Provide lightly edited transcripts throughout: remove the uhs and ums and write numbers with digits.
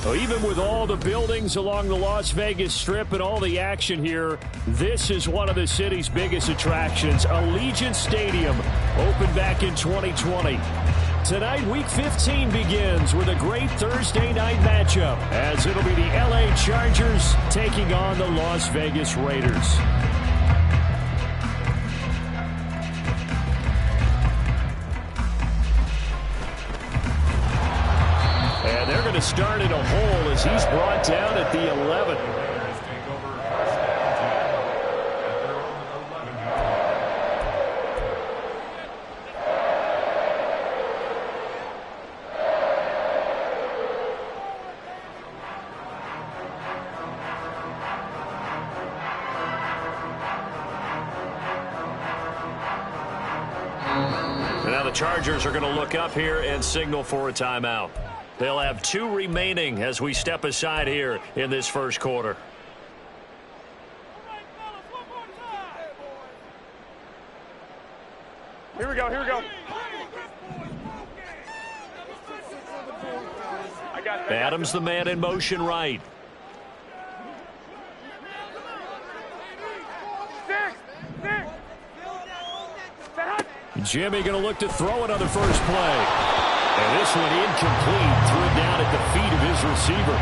Well, even with all the buildings along the Las Vegas Strip and all the action here, this is one of the city's biggest attractions. Allegiant Stadium opened back in 2020. Tonight, Week 15 begins with a great Thursday night matchup, as it'll be the LA Chargers taking on the Las Vegas Raiders. And they're going to start in a hole as he's brought down at the 11. Now the Chargers are going to look up here and signal for a timeout. They'll have 2 remaining as we step aside here in this first quarter. Here we go, here we go. Adams the man in motion right. Jimmy going to look to throw it on the first play. And this one incomplete. Threw it down at the feet of his receiver.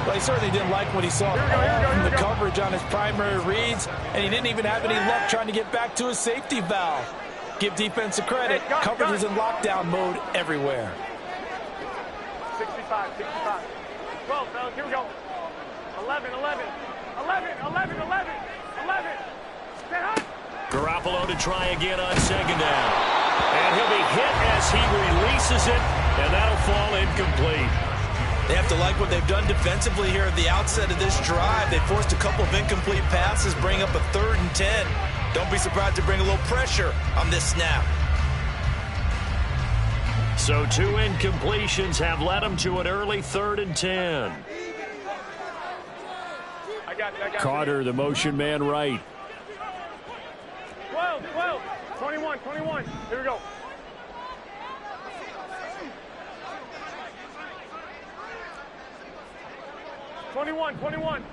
Well, he certainly didn't like what he saw from the coverage on his primary reads, and he didn't even have any luck trying to get back to his safety valve. Give defense a credit. Coverage is in lockdown mode everywhere. 65, 65. 12, fellas, here we go. 11, 11, 11, 11, 11, 11. Stay hot. Garoppolo to try again on second down. And he'll be hit as he releases it, and that'll fall incomplete. They have to like what they've done defensively here at the outset of this drive. They forced a couple of incomplete passes, bring up a 3rd and 10. Don't be surprised to bring a little pressure on this snap. So 2 incompletions have led them to an early 3rd and 10. I got Carter, the motion man right. 12, 12, 21, 21. Here we go. Twenty-one.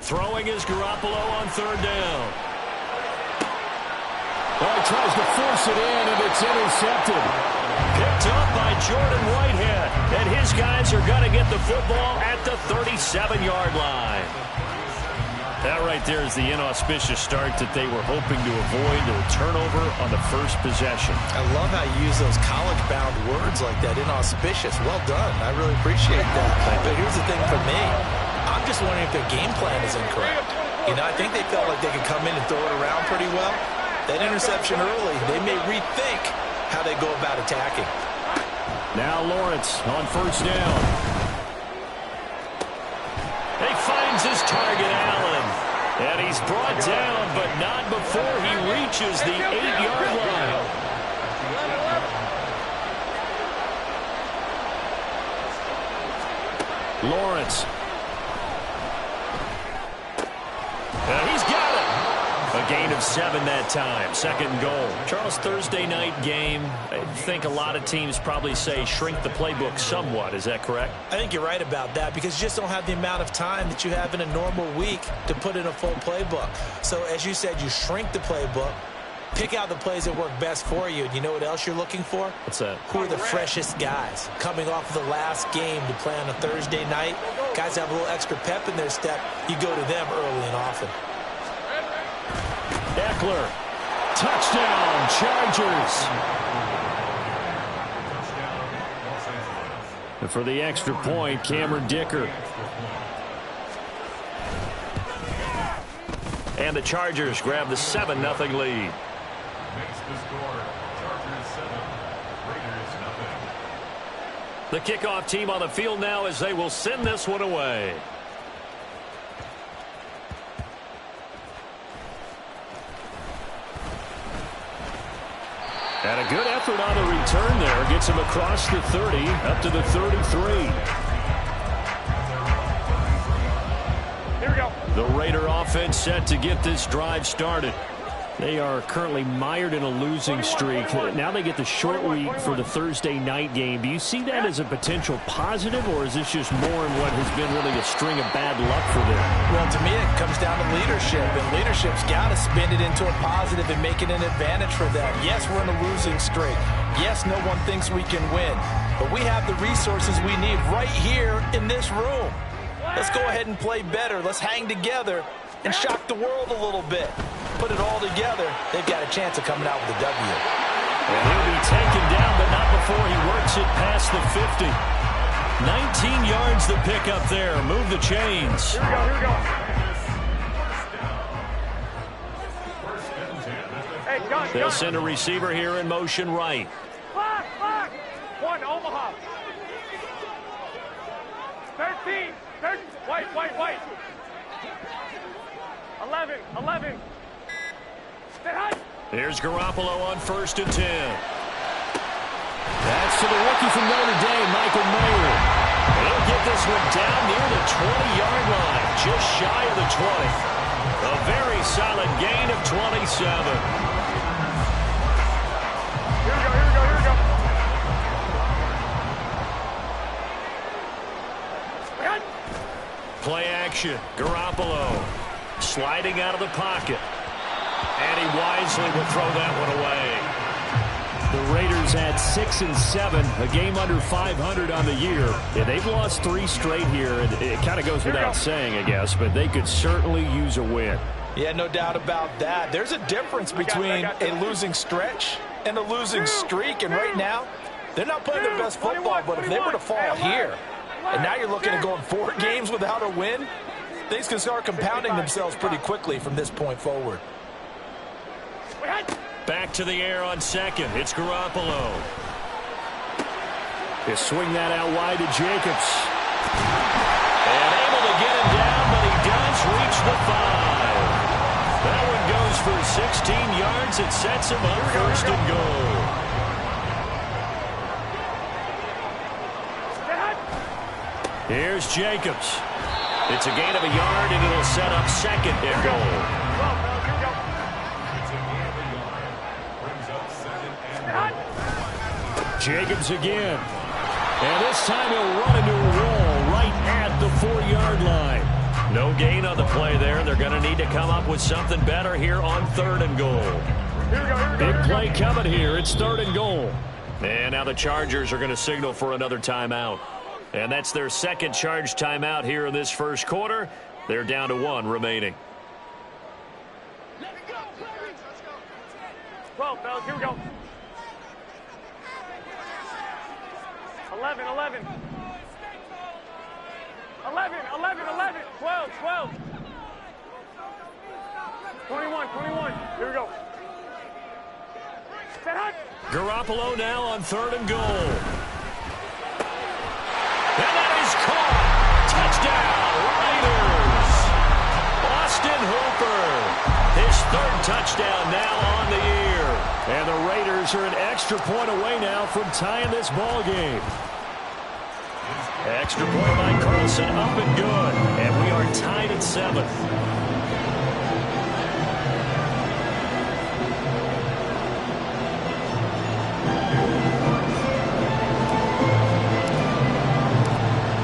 Throwing is Garoppolo on 3rd down. Well, he tries to force it in, and it's intercepted. Picked up by Jordan Whitehead. And his guys are going to get the football at the 37-yard line. That right there is the inauspicious start that they were hoping to avoid, a turnover on the first possession. I love how you use those college-bound words like that, inauspicious. Well done. I really appreciate that. But here's the thing for me. I'm just wondering if their game plan is incorrect. You know, I think they felt like they could come in and throw it around pretty well. That interception early, they may rethink how they go about attacking. Now Lawrence on 1st down. He finds his target, Allen. And he's brought down, but not before he reaches the 8-yard line. Lawrence. He's got it. A gain of 7 that time. 2nd and goal. Charles, Thursday night game. I think a lot of teams probably say shrink the playbook somewhat. Is that correct? I think you're right about that because you just don't have the amount of time that you have in a normal week to put in a full playbook. So as you said, you shrink the playbook, pick out the plays that work best for you. And you know what else you're looking for? What's that? Who are the freshest guys coming off of the last game to play on a Thursday night? Guys have a little extra pep in their step. You go to them early and often. Eckler. Touchdown, Chargers. And for the extra point, Cameron Dicker. And the Chargers grab the 7-0 lead. The kickoff team on the field now as they will send this one away. And a good effort on the return there. Gets him across the 30, up to the 33. Here we go. The Raider offense set to get this drive started. They are currently mired in a losing streak. Now they get the short week for the Thursday night game. Do you see that as a potential positive, or is this just more in what has been really a string of bad luck for them? Well, to me, it comes down to leadership, and leadership's got to spin it into a positive and make it an advantage for them. Yes, we're in a losing streak. Yes, no one thinks we can win, but we have the resources we need right here in this room. Let's go ahead and play better. Let's hang together and shock the world a little bit. Put it all together, they've got a chance of coming out with a W. And he'll be taken down, but not before he works it past the 50. 19 yards to pick up there. Move the chains. Here we go. Hey, gun. They'll send a receiver here in motion right. Clock. 1, Omaha. 13. White. 11. Here's Garoppolo on 1st and 10. That's to the rookie from Notre Dame, Michael Mayer. He'll get this one down near the 20-yard line, just shy of the 20. A very solid gain of 27. Here we go. Play action. Garoppolo sliding out of the pocket. And he wisely would throw that one away. The Raiders had 6 and 7, a game under 500 on the year. Yeah, they've lost 3 straight here. It kind of goes without saying, I guess, but they could certainly use a win. Yeah, no doubt about that. There's a difference between a losing stretch and a losing streak, and right now, they're not playing their best football, but if they were to fall here, and now you're looking at going 4 games without a win, things can start compounding themselves pretty quickly from this point forward. Back to the air on 2nd. It's Garoppolo. They swing that out wide to Jacobs. And able to get him down, but he does reach the 5. That one goes for 16 yards. It sets him up 1st and goal. Here's Jacobs. It's a gain of a yard, and it'll set up 2nd and goal. Jacobs again. And this time he'll run into a wall right at the 4-yard line. No gain on the play there. They're going to need to come up with something better here on 3rd and goal. Big play coming here. It's 3rd and goal. And now the Chargers are going to signal for another timeout. And that's their 2nd charge timeout here in this 1st quarter. They're down to 1 remaining. 12, fellas, here we go. 11. 12. 21. Here we go. Garoppolo now on 3rd and goal. And that is caught. Touchdown, Raiders. Austin Hooper. His 3rd touchdown now on the year. And the Raiders are an extra point away now from tying this ball game. Extra point by Carlson, up and good. And we are tied at 7.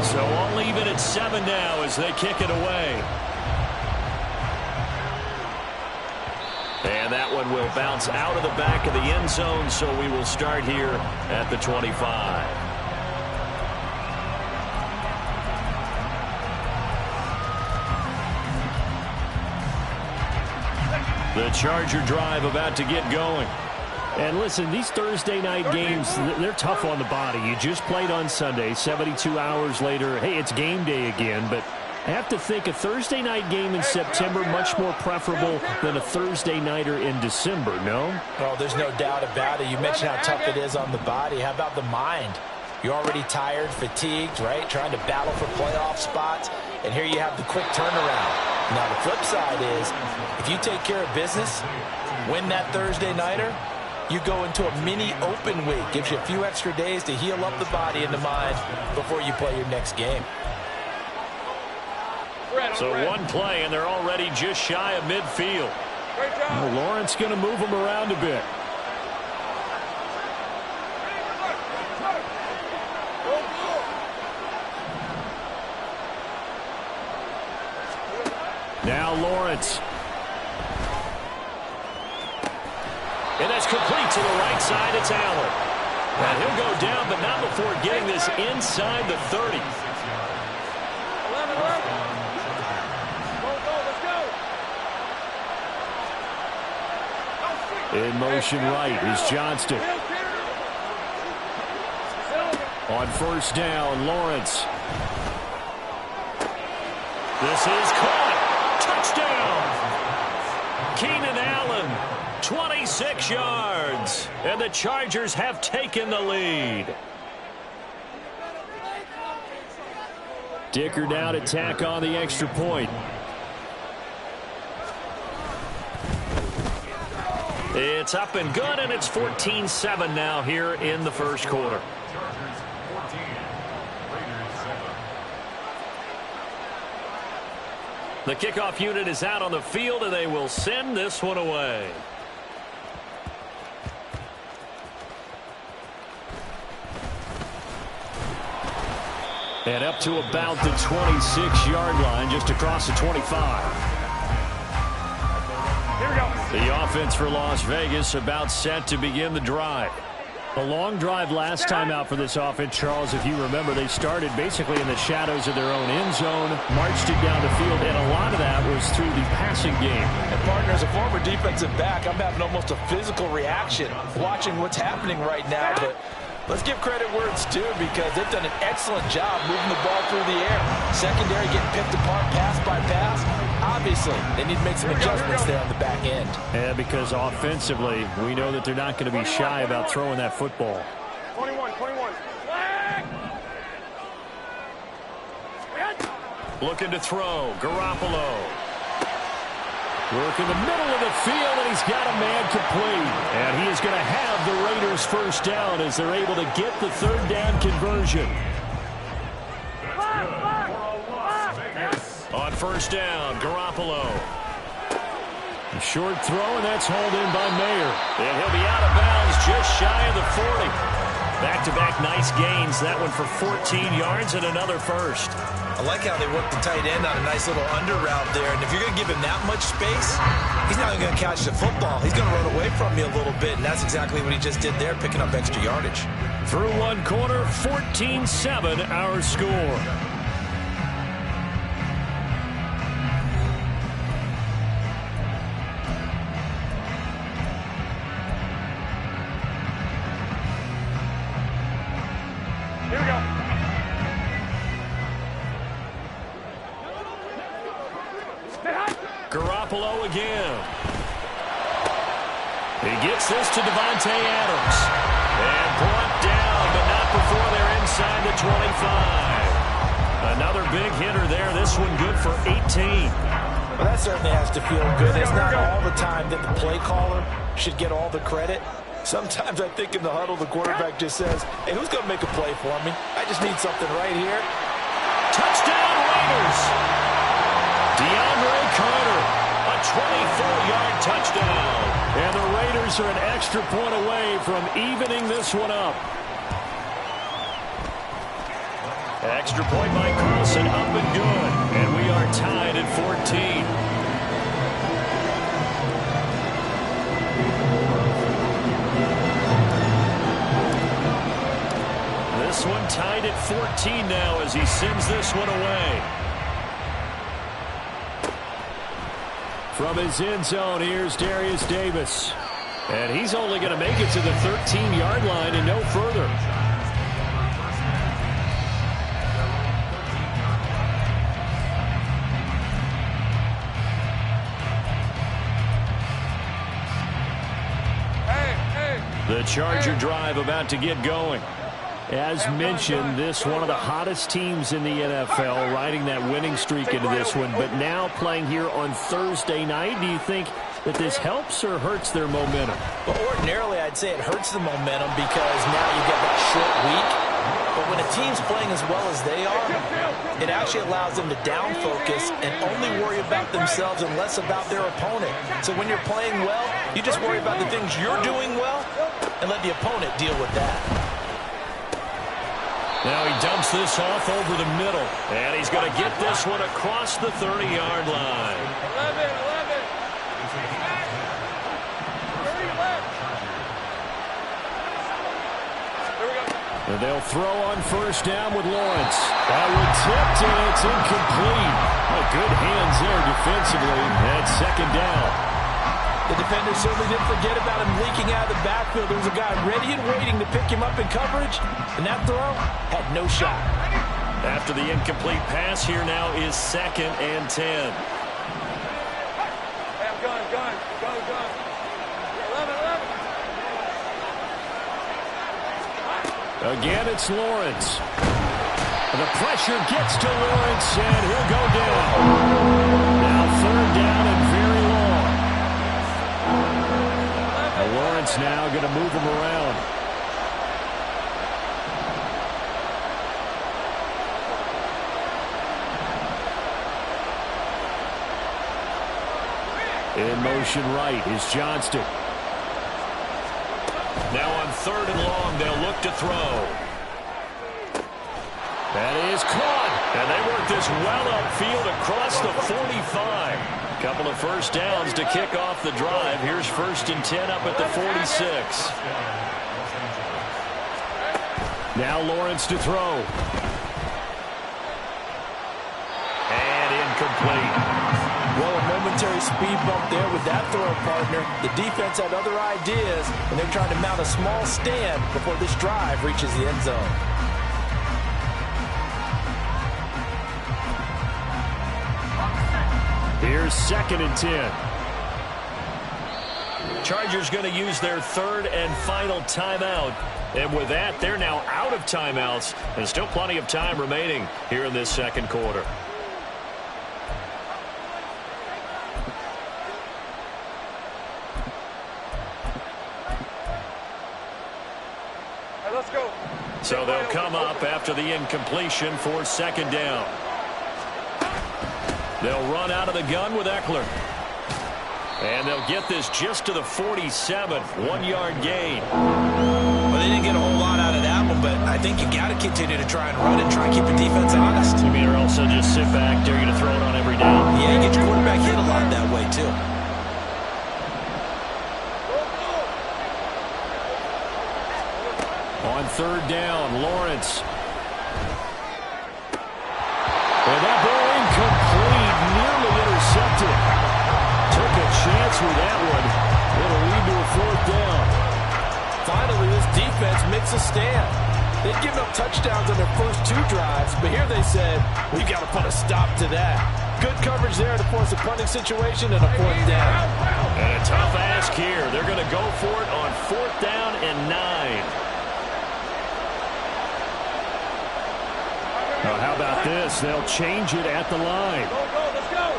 So all even at 7 now as they kick it away. And that one will bounce out of the back of the end zone, so we will start here at the 25. The Charger drive about to get going. And listen, these Thursday night games, they're tough on the body. You just played on Sunday, 72 hours later. Hey, it's game day again, but I have to think a Thursday night game in September much more preferable than a Thursday nighter in December, no? Oh, there's no doubt about it. You mentioned how tough it is on the body. How about the mind? You're already tired, fatigued, right? Trying to battle for playoff spots. And here you have the quick turnaround. Now, the flip side is, if you take care of business, win that Thursday nighter, you go into a mini open week. Gives you a few extra days to heal up the body and the mind before you play your next game. So one play, and they're already just shy of midfield. Well, Lawrence going to move him around a bit. Now Lawrence. And that's complete to the right side. It's Allen. And he'll go down, but not before getting this inside the 30. 11, 11. Go, let's go. In motion right is Johnston. On first down, Lawrence. This is caught. Touchdown. Keenan Allen, 26 yards. And the Chargers have taken the lead. Dicker down to tack on the extra point. It's up and good, and it's 14-7 now here in the first quarter. The kickoff unit is out on the field, and they will send this one away. And up to about the 26-yard line, just across the 25. Here we go. The offense for Las Vegas about set to begin the drive. A long drive last time out for this offense, Charles. If you remember, they started basically in the shadows of their own end zone, marched it down the field, and a lot of that was through the passing game. And partner, as a former defensive back, I'm having almost a physical reaction watching what's happening right now. But let's give credit where it's due, because they've done an excellent job moving the ball through the air. Secondary getting picked apart pass by pass. Obviously, they need to make some adjustments there on the back end. Yeah, because offensively, we know that they're not going to be shy about throwing that football. 21. Looking to throw, Garoppolo. Work in the middle of the field, and he's got a man complete. And he is going to have the Raiders first down as they're able to get the third down conversion. On first down, Garoppolo. A short throw, and that's hauled in by Mayer. And he'll be out of bounds just shy of the 40. Back-to-back nice gains. That one for 14 yards and another first. I like how they worked the tight end on a nice little under route there. And if you're going to give him that much space, he's not even going to catch the football. He's going to run away from you a little bit, and that's exactly what he just did there, picking up extra yardage. Through one quarter, 14-7 our score. Here we go. Garoppolo again. He gets this to Devontae Adams. And brought down, but not before they're inside the 25. Another big hitter there. This one good for 18. Well, that certainly has to feel good. It's not all the time that the play caller should get all the credit. Sometimes I think in the huddle, the quarterback just says, hey, who's going to make a play for me? I just need something right here. Touchdown, Raiders! DeAndre Carter, a 24-yard touchdown. And the Raiders are an extra point away from evening this one up. Extra point by Carlson, up and good. And we are tied at 14. This one tied at 14 now as he sends this one away. From his end zone, here's Darius Davis. And he's only going to make it to the 13-yard line and no further. The Charger drive about to get going. As mentioned, this one of the hottest teams in the NFL, riding that winning streak into this one, but now playing here on Thursday night. Do you think that this helps or hurts their momentum? Well, ordinarily, I'd say it hurts the momentum because now you get that short week. But when a team's playing as well as they are, it actually allows them to down focus and only worry about themselves and less about their opponent. So when you're playing well, you just worry about the things you're doing well and let the opponent deal with that. Now he dumps this off over the middle. And he's going to get this one across the 30-yard line. 11. And they'll throw on first down with Lawrence. That one tipped, and it's incomplete. Well, good hands there defensively. And second down. The defender certainly didn't forget about him leaking out of the backfield. There was a guy ready and waiting to pick him up in coverage, and that throw had no shot. After the incomplete pass, here now is 2nd and 10. Hey, I'm gun. 11. Again, it's Lawrence. The pressure gets to Lawrence, and he'll go down. Now 3rd down and very long. Lawrence now going to move him around. In motion right is Johnston. Now on 3rd and long, they'll look to throw. That is caught. And they work this well upfield across the 45. Couple of first downs to kick off the drive. Here's 1st and 10 up at the 46. Now Lawrence to throw. And incomplete. Well, a momentary speed bump there with that throw, partner. The defense had other ideas, and they're trying to mount a small stand before this drive reaches the end zone. Here's 2nd and 10. Chargers going to use their 3rd and final timeout. And with that, they're now out of timeouts. And still plenty of time remaining here in this second quarter. Let's go. So they'll come up after the incompletion for 2nd down. They'll run out of the gun with Eckler. And they'll get this just to the 47. 1-yard gain. Well, they didn't get a whole lot out of that one, but I think you got to continue to try and run and try and keep the defense honest. You mean, or also just sit back, dare you to throw it on every down? Yeah, you get your quarterback hit a lot that way, too. On 3rd down, Lawrence. And that ball incomplete, nearly intercepted. Took a chance with that one. It'll lead to a 4th down. Finally, this defense makes a stand. They'd given up touchdowns on their first 2 drives, but here they said, we've got to put a stop to that. Good coverage there to force a punting situation and a 4th down. And a tough ask here. They're going to go for it on 4th down and 9. Now, how about this? They'll change it at the line. Go, let's go.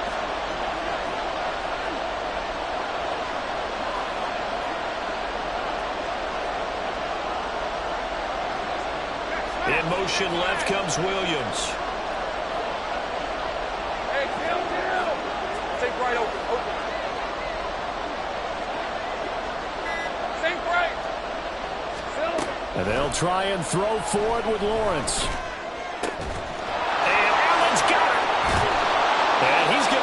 In motion left comes Williams. Hey, Tim. Think right, open. Think right. And they'll try and throw for it with Lawrence.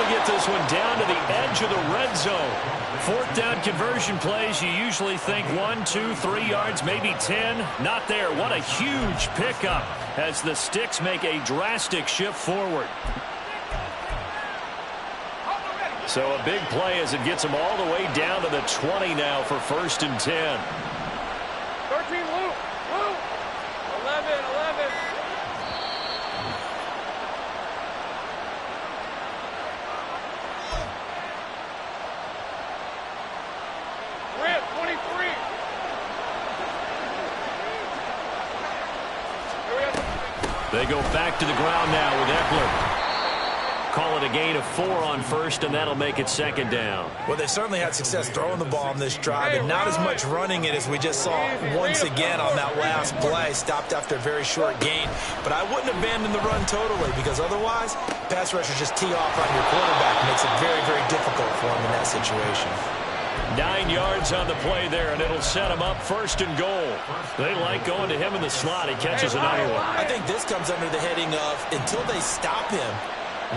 Get this one down to the edge of the red zone. 4th down conversion plays, you usually think 1, 2, 3 yards, maybe 10. Not there. What a huge pickup as the Sticks make a drastic shift forward. So a big play as it gets them all the way down to the 20 now for 1st and 10. 13, Luke. 11. They go back to the ground now with Eckler. Call it a gain of 4 on first, and that'll make it second down. Well, they certainly had success throwing the ball on this drive, and not as much running it as we just saw once again on that last play. Stopped after a very short gain. But I wouldn't abandon the run totally, because otherwise, pass rushers just tee off on your quarterback. Makes it very, very difficult for him in that situation. 9 yards on the play there, and it'll set him up first and goal. They like going to him in the slot. He catches another one. I think this comes under the heading of, until they stop him,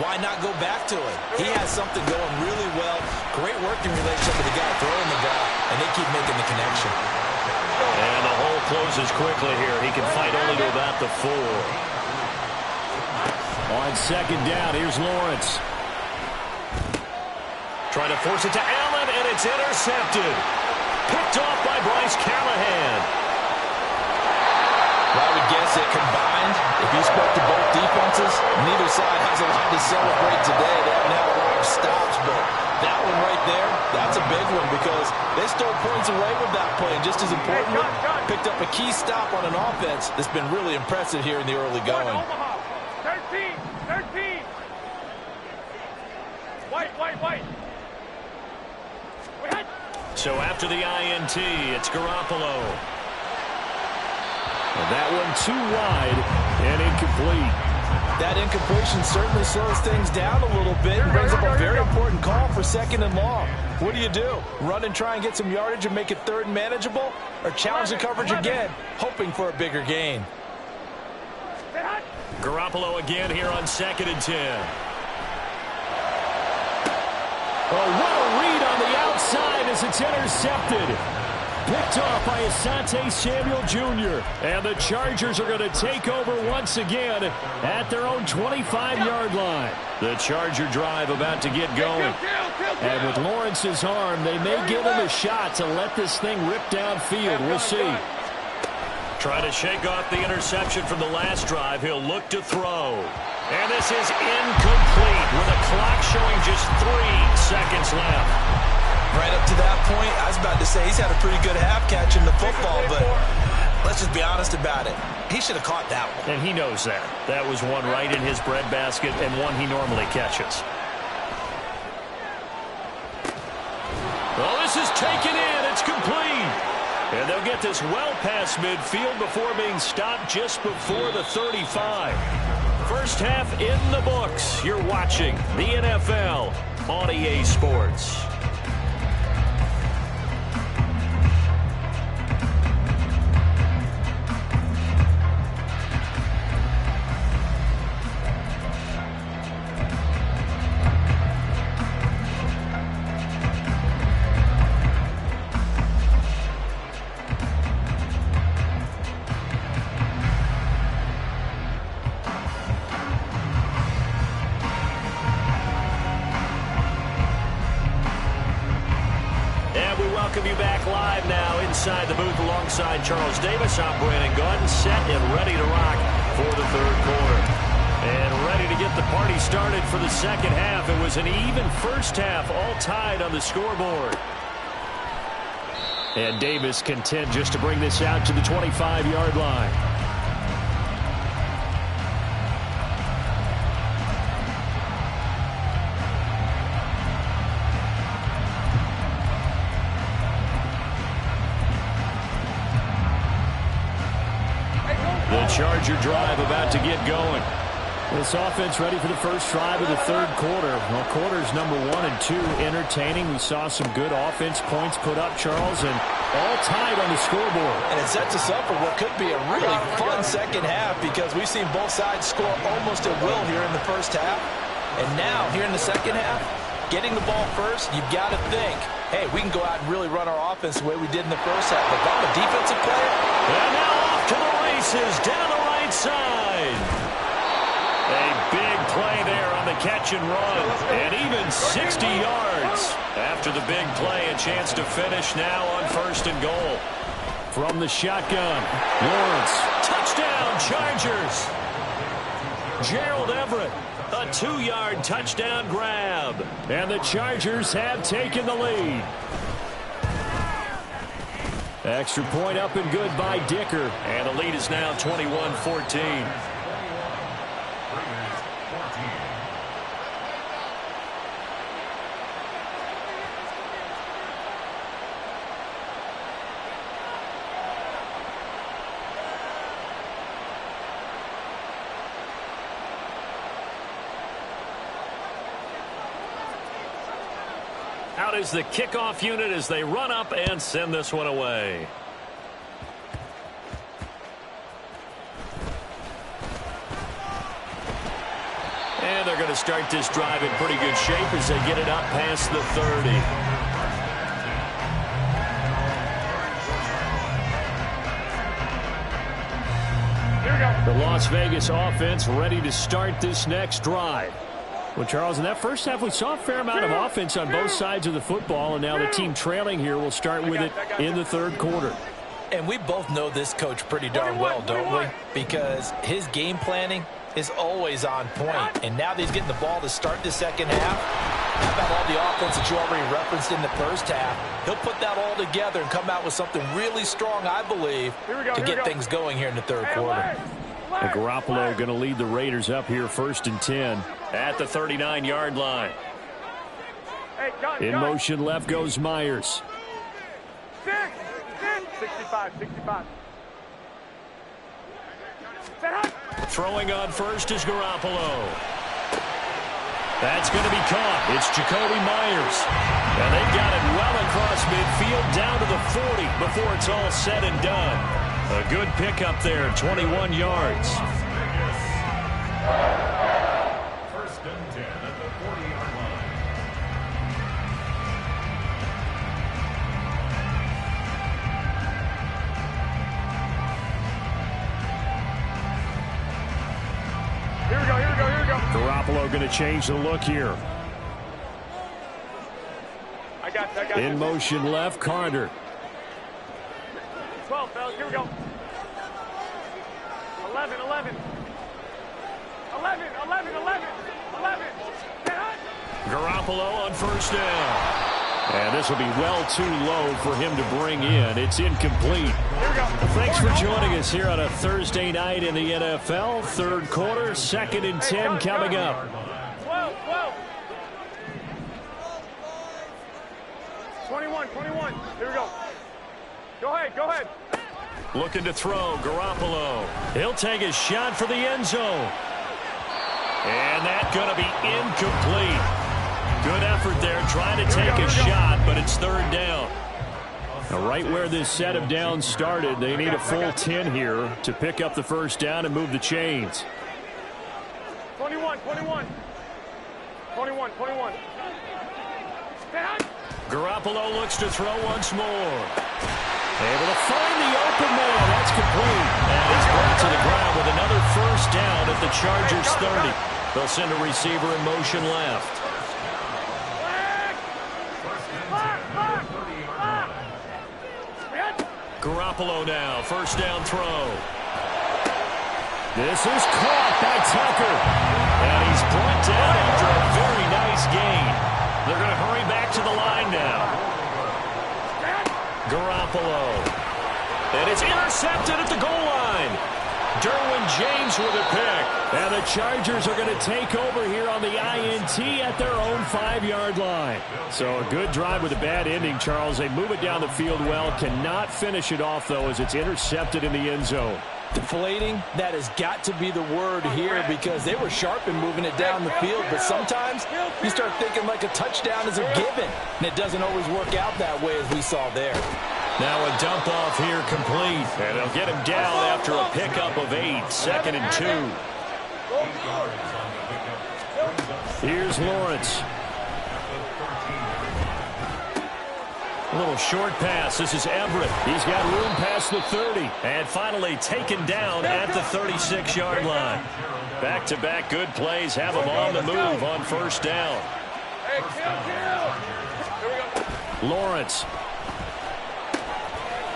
why not go back to it? He has something going really well. Great working relationship with the guy throwing the ball, and they keep making the connection. And the hole closes quickly here. He can fight only to about the 4. On second down, here's Lawrence. Trying to force it to Allen, and it's intercepted. Picked off by Bryce Callahan. Well, I would guess that combined, if you spoke to both defenses, neither side has a lot to celebrate today. They haven't had a lot of stops, but that one right there, that's a big one because they stole points away with that play. And just as importantly, picked up a key stop on an offense that's been really impressive here in the early going. 13. White. So after the INT, it's Garoppolo. And that one too wide and incomplete. That incompletion certainly slows things down a little bit and brings up a very important call for second and long. What do? Run and try and get some yardage and make it third and manageable? Or challenge the coverage again, hoping for a bigger gain? Garoppolo again here on 2nd and 10. Oh, what a read on the outside as it's intercepted. Picked off by Asante Samuel Jr. And the Chargers are going to take over once again at their own 25-yard line. The Charger drive about to get going. And with Lawrence's arm, they may give him a shot to let this thing rip downfield. We'll see. Trying to shake off the interception from the last drive. He'll look to throw. And this is incomplete with a clock showing just 3 seconds left. Right up to that point, I was about to say he's had a pretty good half catching the football, but let's just be honest about it. He should have caught that one. And he knows that. That was one right in his breadbasket and one he normally catches. Well, this is taken in. It's complete. And they'll get this well past midfield before being stopped just before the 35. First half in the books. You're watching the NFL on EA Sports. Welcome you back live now inside the booth alongside Charles Davis. I'm Brandon Gaudin, set and ready to rock for the third quarter. And ready to get the party started for the second half. It was an even first half, all tied on the scoreboard. And Davis content just to bring this out to the 25-yard line. Charger drive about to get going. This offense ready for the first drive of the third quarter. Well, quarters number 1 and 2 entertaining. We saw some good offense points put up, Charles, and all tied on the scoreboard. And it sets us up for what could be a really fun second half because we've seen both sides score almost at will here in the first half. And now, here in the second half, getting the ball first, you've got to think, hey, we can go out and really run our offense the way we did in the first half. But if I'm a defensive player, and now off to the races down the right side. A big play there on the catch and run. And even 60 yards. After the big play, a chance to finish now on first and goal. From the shotgun, Lawrence. Touchdown, Chargers. Gerald Everett, a 2-yard touchdown grab. And the Chargers have taken the lead. Extra point up and good by Dicker. And the lead is now 21-14. Out is the kickoff unit as they run up and send this one away. And they're going to start this drive in pretty good shape as they get it up past the 30. The Las Vegas offense ready to start this next drive. Well, Charles, in that first half, we saw a fair amount of offense on both sides of the football, and now the team trailing here will start with it in the third quarter. And we both know this coach pretty darn well, don't we? Because his game planning is always on point. And now that he's getting the ball to start the second half, how about all the offense that you already referenced in the first half? He'll put that all together and come out with something really strong, I believe, to get things going here in the third quarter. And Garoppolo going to lead the Raiders up here 1st and 10. At the 39-yard line. In motion left goes Myers. 65. Throwing on first is Garoppolo. That's going to be caught. It's Jacoby Myers. And they've got it well across midfield down to the 40 before it's all said and done. A good pickup there, 21 yards. First and 10 at the 40-yard line. Here we go. Garoppolo going to change the look here. I got you. In motion left, Carter. 12, fellas. Here we go. 11. 11. Garoppolo on first down. And this will be well too low for him to bring in. It's incomplete. Here we go. Thanks for joining us here on a Thursday night in the NFL. Third quarter, 2nd and 10 coming up. 12. 21. Here we go. Go ahead. Looking to throw, Garoppolo. He'll take a shot for the end zone. And that's going to be incomplete. Good effort there trying to take a shot, but it's third down. Now, right where this set of downs started, they need a full 10 here to pick up the first down and move the chains. 21. Garoppolo looks to throw once more. Able to find the open man. That's complete. And he's brought to the ground with another first down at the Chargers 30. They'll send a receiver in motion left. Garoppolo now, first down throw. This is caught by Tucker. And he's brought down after a very nice gain. They're going to hurry back to the line now. Garoppolo. And it's intercepted at the goal line. Derwin James with a pick. And the Chargers are going to take over here on the INT at their own 5-yard line. So a good drive with a bad ending, Charles. They move it down the field well. Cannot finish it off, though, as it's intercepted in the end zone. Deflating, that has got to be the word here because they were sharp in moving it down the field, but sometimes you start thinking like a touchdown is a given, and it doesn't always work out that way as we saw there. Now a dump off here complete, and they'll get him down after a pickup of 8, 2nd and 2. Here's Lawrence. A little short pass. This is Everett. He's got room past the 30. And finally taken down at the 36-yard line. Back-to-back good plays have him on the move on first down. Lawrence.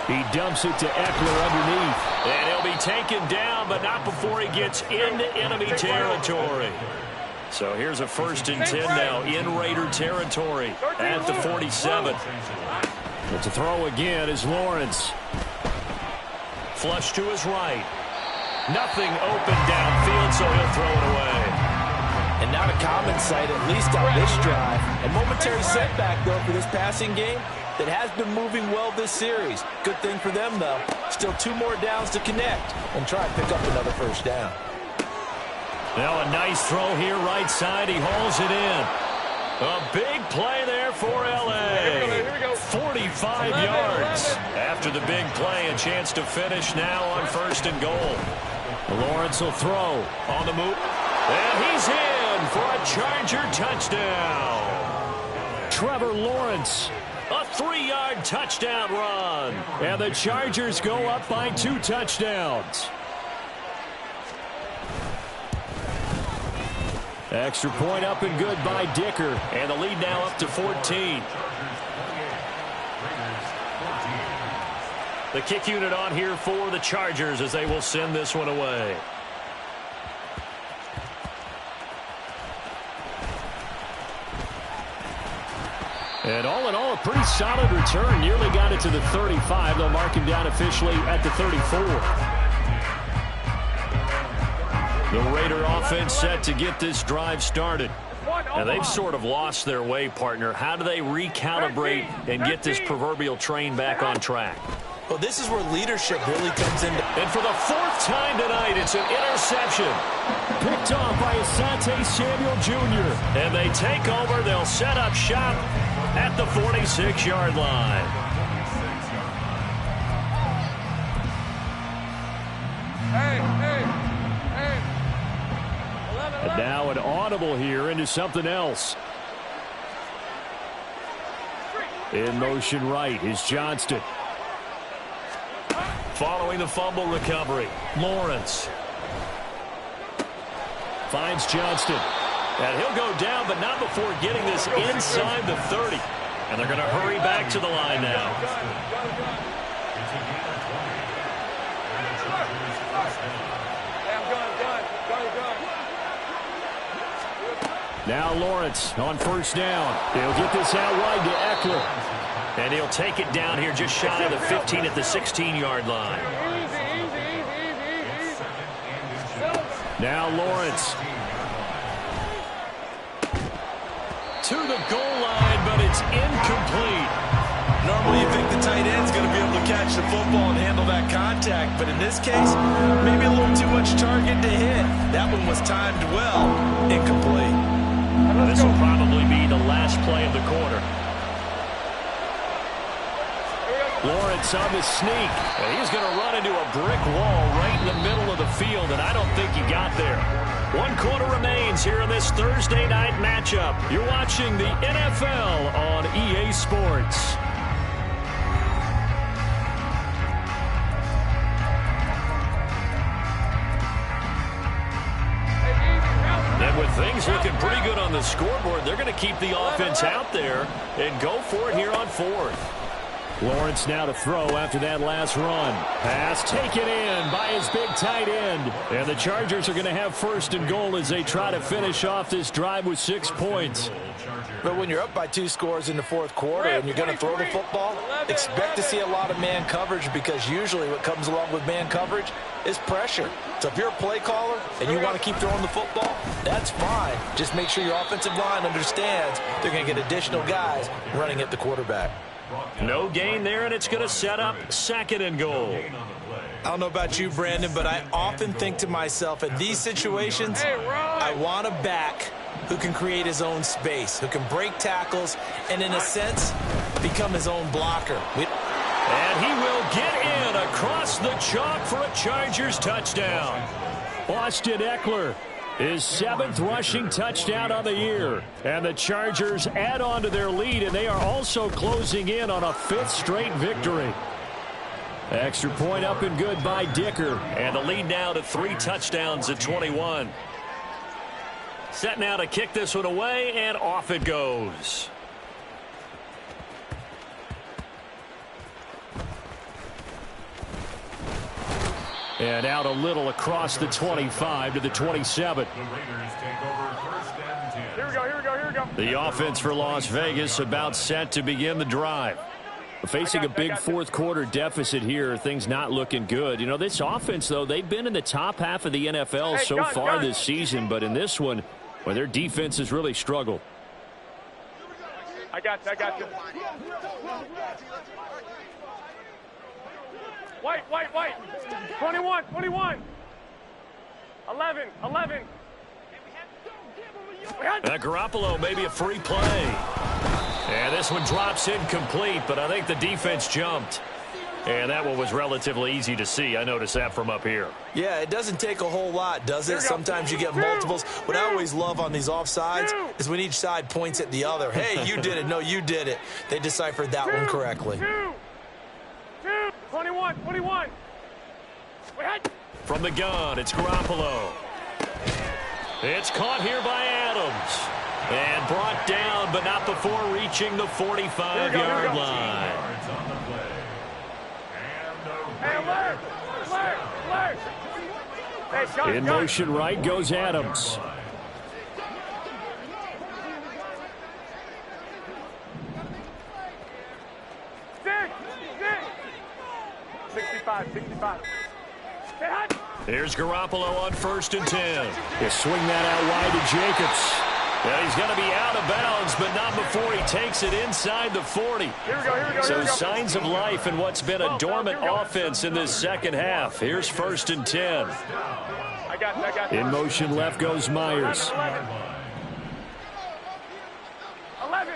He dumps it to Eckler underneath. And he'll be taken down, but not before he gets into enemy territory. So here's a 1st and 10 now in Raider territory at the 47. But to throw again is Lawrence. Flush to his right. Nothing open downfield, so he'll throw it away. And not a common sight, at least on this drive. A momentary setback, though, for this passing game that has been moving well this series. Good thing for them, though. Still 2 more downs to connect and try and pick up another first down. Now a nice throw here right side. He hauls it in. A big play there for L.A. 45 yards. After the big play, a chance to finish now on 1st and goal. Lawrence will throw on the move. And he's in for a Charger touchdown. Trevor Lawrence. A 3-yard touchdown run. And the Chargers go up by 2 touchdowns. Extra point up and good by Dicker. And the lead now up to 14. The kick unit on here for the Chargers as they will send this one away. And all in all, a pretty solid return. Nearly got it to the 35. They'll mark him down officially at the 34. The Raider offense set to get this drive started. And they've sort of lost their way, partner. How do they recalibrate and get this proverbial train back on track? Well, this is where leadership really comes into. And for the 4th time tonight, it's an interception. Picked off by Asante Samuel Jr. And they take over. They'll set up shop at the 46-yard line. And now an audible here into something else. In motion right is Johnston. Following the fumble recovery, Lawrence finds Johnston. And he'll go down, but not before getting this inside the 30. And they're going to hurry back to the line now. Now Lawrence on 1st down. He'll get this out wide to Eckler. And he'll take it down here just shy of the 15 at the 16-yard line. Now Lawrence. To the goal line, but it's incomplete. Normally you think the tight end's going to be able to catch the football and handle that contact, but in this case, maybe a little too much target to hit. That one was timed well, incomplete. This will probably be the last play of the quarter. Lawrence on the sneak. And he's going to run into a brick wall right in the middle of the field, and I don't think he got there. 1 quarter remains here in this Thursday night matchup. You're watching the NFL on EA Sports. And with things looking pretty good on the scoreboard, they're going to keep the offense out there and go for it here on 4th. Lawrence now to throw after that last run. Pass taken in by his big tight end. And the Chargers are going to have 1st and goal as they try to finish off this drive with 6 points. But when you're up by 2 scores in the 4th quarter and you're going to throw the football, expect to see a lot of man coverage, because usually what comes along with man coverage is pressure. So if you're a play caller and you want to keep throwing the football, that's fine. Just make sure your offensive line understands they're going to get additional guys running at the quarterback. No gain there, and it's going to set up 2nd and goal. I don't know about you, Brandon, but I often think to myself, in these situations, I want a back who can create his own space, who can break tackles, and in a sense, become his own blocker. And he will get in across the chalk for a Chargers touchdown. Austin Eckler, his 7th rushing touchdown on the year. And the Chargers add on to their lead, and they are also closing in on a 5th straight victory. Extra point up and good by Dicker. And the lead now to 3 touchdowns at 21. Set now to kick this one away, and off it goes. And out a little across the 25 to the 27. The Raiders take over 1st and 10. Here we go, here we go, here we go. The offense for Las Vegas about set to begin the drive. Facing a big 4th quarter deficit here, things not looking good. You know, this offense, though, they've been in the top half of the NFL so far this season, but in this one, well, their defense has really struggled. I got you, I got you. White. 21. 11. Garoppolo, maybe a free play. And this one drops incomplete, but I think the defense jumped. And that one was relatively easy to see. I noticed that from up here. Yeah, it doesn't take a whole lot, does it? Sometimes you get multiples. What I always love on these offsides is when each side points at the other. Hey, you did it. No, you did it. They deciphered that one correctly. 21. From the gun, it's Garoppolo. It's caught here by Adams. And brought down, but not before reaching the 45-yard line. In motion right goes Adams. Six. 65. Here's Garoppolo on 1st and 10. He'll swing that out wide to Jacobs. Well, he's going to be out of bounds, but not before he takes it inside the 40. Here we go. So signs of life in what's been a dormant offense in this second half. Here's 1st and 10. I got In motion left goes Myers. 11.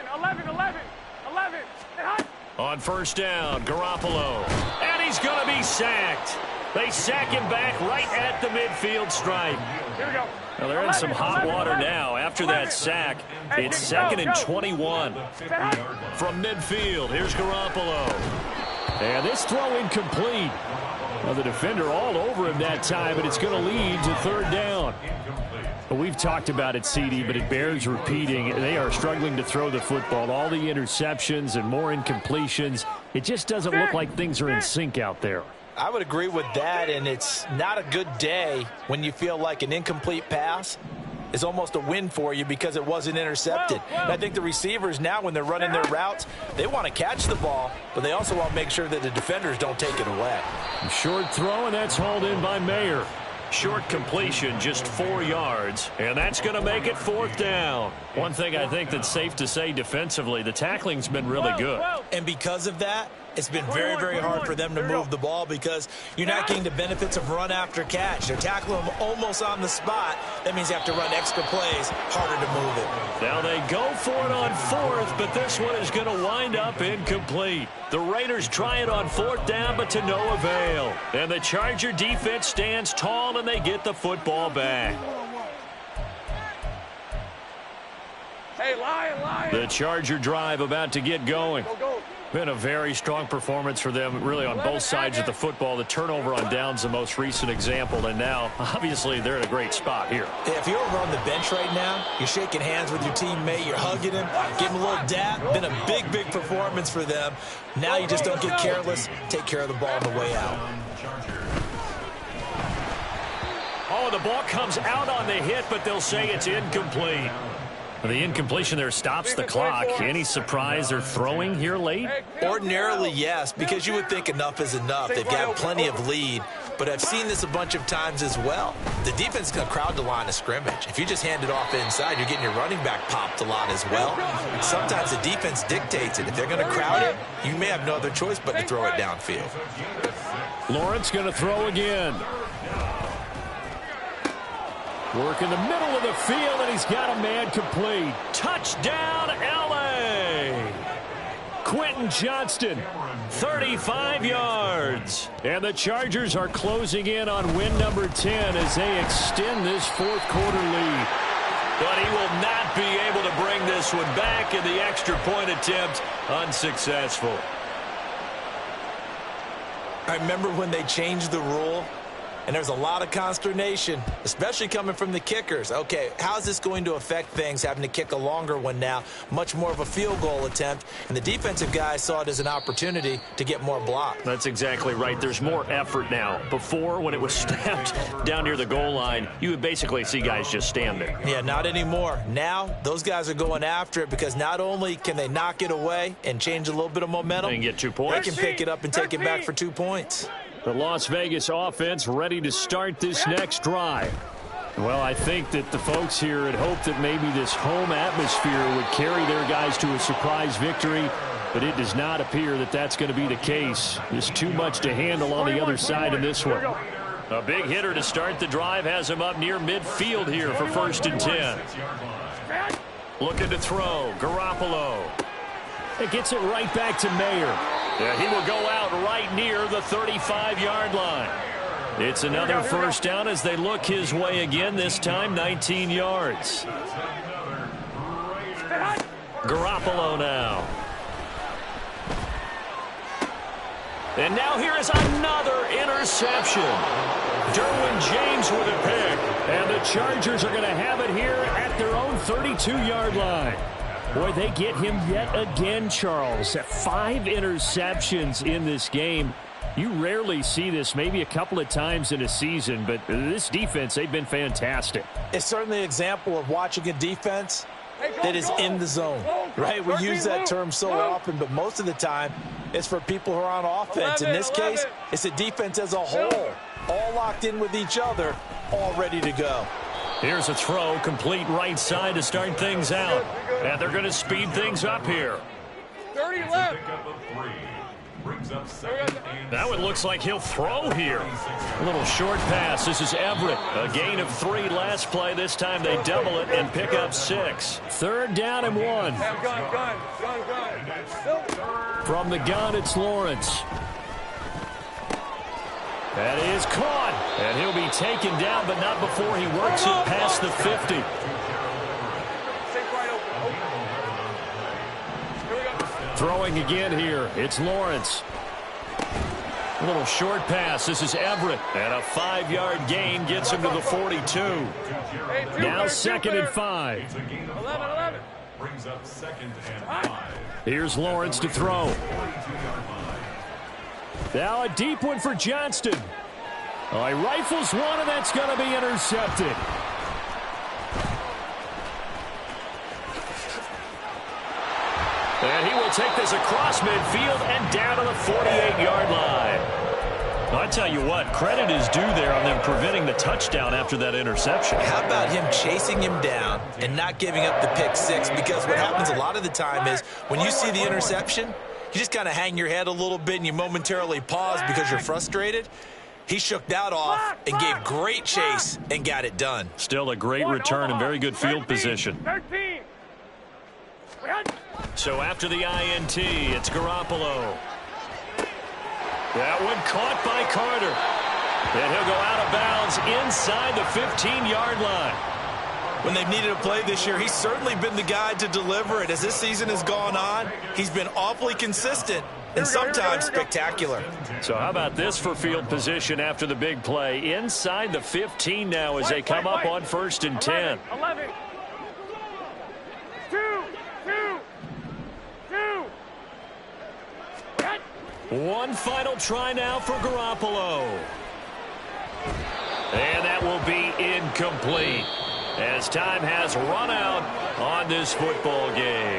On 1st down, Garoppolo. And he's going to be sacked. They sack him back right at the midfield stripe. Here we go. Well, they're in some hot water now. After that sack, it's 2nd and 21. From midfield, here's Garoppolo. And this throw incomplete. Well, the defender all over him that time, and it's going to lead to 3rd down. Well, we've talked about it, CD, but it bears repeating. They are struggling to throw the football. All the interceptions and more incompletions. It just doesn't look like things are in sync out there. I would agree with that, and it's not a good day when you feel like an incomplete pass is almost a win for you because it wasn't intercepted. And I think the receivers now, when they're running their routes, they want to catch the ball, but they also want to make sure that the defenders don't take it away. Short throw, and that's hauled in by Mayer. Short completion, just 4 yards, and that's going to make it 4th down. One thing I think that's safe to say defensively, the tackling's been really good. And because of that, it's been very, very hard for them to move the ball because you're not getting the benefits of run after catch. They're tackling them almost on the spot. That means you have to run extra plays, harder to move it. Now they go for it on 4th, but this one is going to wind up incomplete. The Raiders try it on 4th down, but to no avail. And the Charger defense stands tall, and they get the football back. Hey, Lion. The Charger drive about to get going. Go. Been a very strong performance for them, really, on both sides of the football. The turnover on downs, the most recent example, and now, obviously, they're in a great spot here. If you're over on the bench right now, you're shaking hands with your teammate, you're hugging him, giving him a little dap. Been a big, big performance for them. Now you just don't get careless. Take care of the ball on the way out. Oh, the ball comes out on the hit, but they'll say it's incomplete. The incompletion there stops the clock. Any surprise they're throwing here late? Ordinarily, yes, because you would think enough is enough. They've got plenty of lead, but I've seen this a bunch of times as well. The defense is going to crowd the line of scrimmage. If you just hand it off inside, you're getting your running back popped a lot as well. Sometimes the defense dictates it. If they're going to crowd it, you may have no other choice but to throw it downfield. Lawrence going to throw again. Work in the middle of the field, and he's got a man complete. Touchdown, L.A. Quentin Johnston, 35 yards. And the Chargers are closing in on win number 10 as they extend this 4th quarter lead. But he will not be able to bring this one back, in the extra point attempt unsuccessful. I remember when they changed the rule, and there's a lot of consternation, especially coming from the kickers. Okay, how's this going to affect things, having to kick a longer one now, much more of a field goal attempt, and the defensive guys saw it as an opportunity to get more blocks. That's exactly right. There's more effort now. Before, when it was snapped down near the goal line, you would basically see guys just stand there. Yeah, not anymore. Now, those guys are going after it because not only can they knock it away and change a little bit of momentum, they can get 2 points. They can pick it up and take it back for 2 points. The Las Vegas offense ready to start this next drive. Well, I think that the folks here had hoped that maybe this home atmosphere would carry their guys to a surprise victory, but it does not appear that that's going to be the case. There's too much to handle on the other side in this one. A big hitter to start the drive has him up near midfield here for 1st and 10. Looking to throw. Garoppolo. It gets it right back to Mayer. Yeah, he will go out right near the 35-yard line. It's another first down as they look his way again, this time 19 yards. Garoppolo now. And now here is another interception. Derwin James with a pick. And the Chargers are going to have it here at their own 32-yard line. Boy, they get him yet again, Charles. 5 interceptions in this game. You rarely see this, maybe a couple of times in a season, but this defense, they've been fantastic. It's certainly an example of watching a defense that is in the zone, right? We use that term so often, but most of the time it's for people who are on offense. In this case, it's a defense as a whole, all locked in with each other, all ready to go. Here's a throw, complete right side to start things out. And they're going to speed things up here. 30 left. That one looks like he'll throw here. A little short pass. This is Everett. A gain of 3 last play. This time they double it and pick up 6. 3rd down and 1. Gun. From the gun, it's Lawrence. That is caught. And he'll be taken down, but not before he works it past the 50. Throwing again here. It's Lawrence. A little short pass. This is Everett. And a 5-yard gain gets him to the 42. Now 2nd and 5. 11. Brings up 2nd and 5. Here's Lawrence to throw. Now a deep one for Johnston. Oh, he rifles one, and that's going to be intercepted. And he will take this across midfield and down to the 48-yard line. I tell you what, credit is due there on them preventing the touchdown after that interception. How about him chasing him down and not giving up the pick 6? Because what happens a lot of the time is when you see the interception, you just kind of hang your head a little bit and you momentarily pause because you're frustrated. He shook that off and gave great chase and got it done. Still a great return and very good field position. 13. So after the INT, it's Garoppolo. That one caught by Carter. And he'll go out of bounds inside the 15-yard line. When they've needed a play this year, he's certainly been the guy to deliver it. As this season has gone on, he's been awfully consistent and sometimes spectacular. So how about this for field position after the big play? Inside the 15 now as they come up on 1st and 10. 11. 2. One final try now for Garoppolo. And that will be incomplete as time has run out on this football game.